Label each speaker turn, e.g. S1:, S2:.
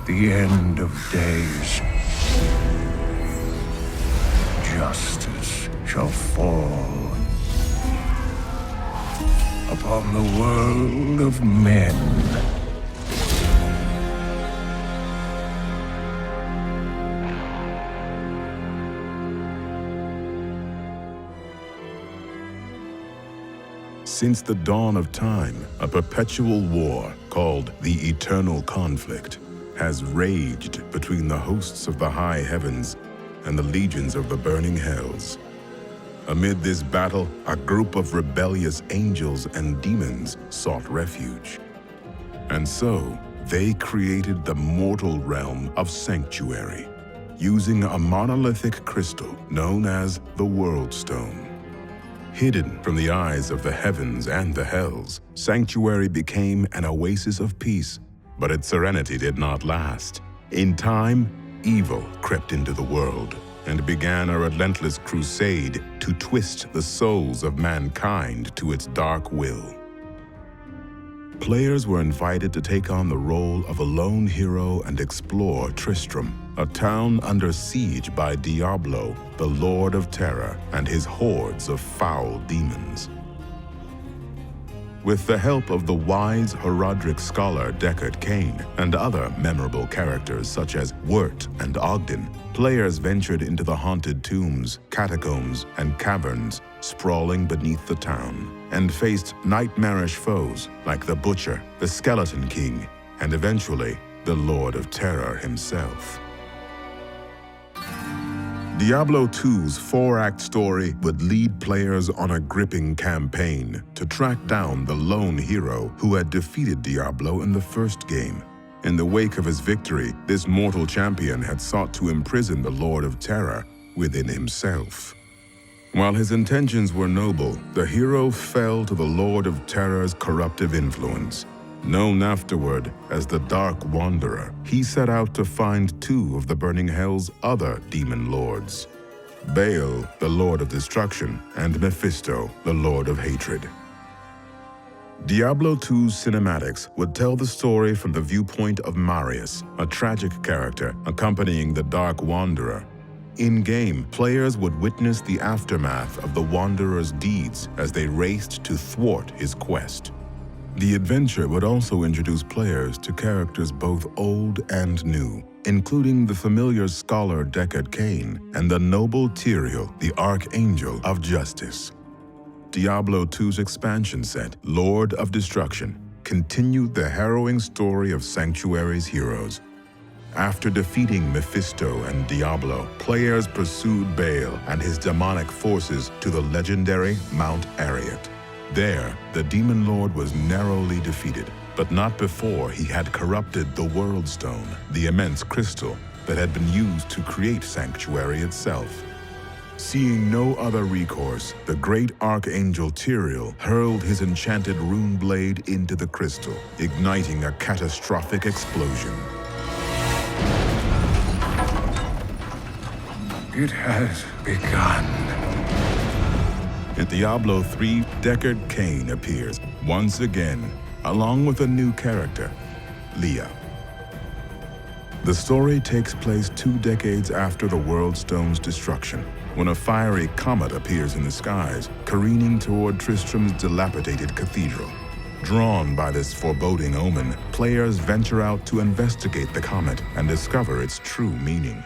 S1: the end of days, justice shall fall upon the world of men.
S2: Since the dawn of time, a perpetual war called the Eternal Conflict has raged between the hosts of the high heavens and the legions of the burning hells. Amid this battle, a group of rebellious angels and demons sought refuge. And so, they created the mortal realm of Sanctuary, using a monolithic crystal known as the World Stone. Hidden from the eyes of the heavens and the hells, Sanctuary became an oasis of peace, but its serenity did not last. In time, evil crept into the world and began a relentless crusade to twist the souls of mankind to its dark will. Players were invited to take on the role of a lone hero and explore Tristram, a town under siege by Diablo, the Lord of Terror, and his hordes of foul demons. With the help of the wise Herodric scholar Deckard Cain and other memorable characters such as Wirt and Ogden, players ventured into the haunted tombs, catacombs, and caverns sprawling beneath the town, and faced nightmarish foes like the Butcher, the Skeleton King, and eventually the Lord of Terror himself. Diablo II's 4-act story would lead players on a gripping campaign to track down the lone hero who had defeated Diablo in the first game. In the wake of his victory, this mortal champion had sought to imprison the Lord of Terror within himself. While his intentions were noble, the hero fell to the Lord of Terror's corruptive influence. Known afterward as the Dark Wanderer, he set out to find two of the Burning Hell's other demon lords, Baal, the Lord of Destruction, and Mephisto, the Lord of Hatred. Diablo II's cinematics would tell the story from the viewpoint of Marius, a tragic character accompanying the Dark Wanderer. In-game, players would witness the aftermath of the Wanderer's deeds as they raced to thwart his quest. The adventure would also introduce players to characters both old and new, including the familiar scholar Deckard Cain and the noble Tyrael, the Archangel of Justice. Diablo II's expansion set, Lord of Destruction, continued the harrowing story of Sanctuary's heroes. After defeating Mephisto and Diablo, players pursued Baal and his demonic forces to the legendary Mount Arreat. There, the Demon Lord was narrowly defeated, but not before he had corrupted the World Stone, the immense crystal that had been used to create Sanctuary itself. Seeing no other recourse, the great Archangel Tyrael hurled his enchanted rune blade into the crystal, igniting a catastrophic explosion.
S1: It has begun.
S2: In Diablo III, Deckard Cain appears once again, along with a new character, Leah. The story takes place 2 decades after the World Stone's destruction, when a fiery comet appears in the skies, careening toward Tristram's dilapidated cathedral. Drawn by this foreboding omen, players venture out to investigate the comet and discover its true meaning.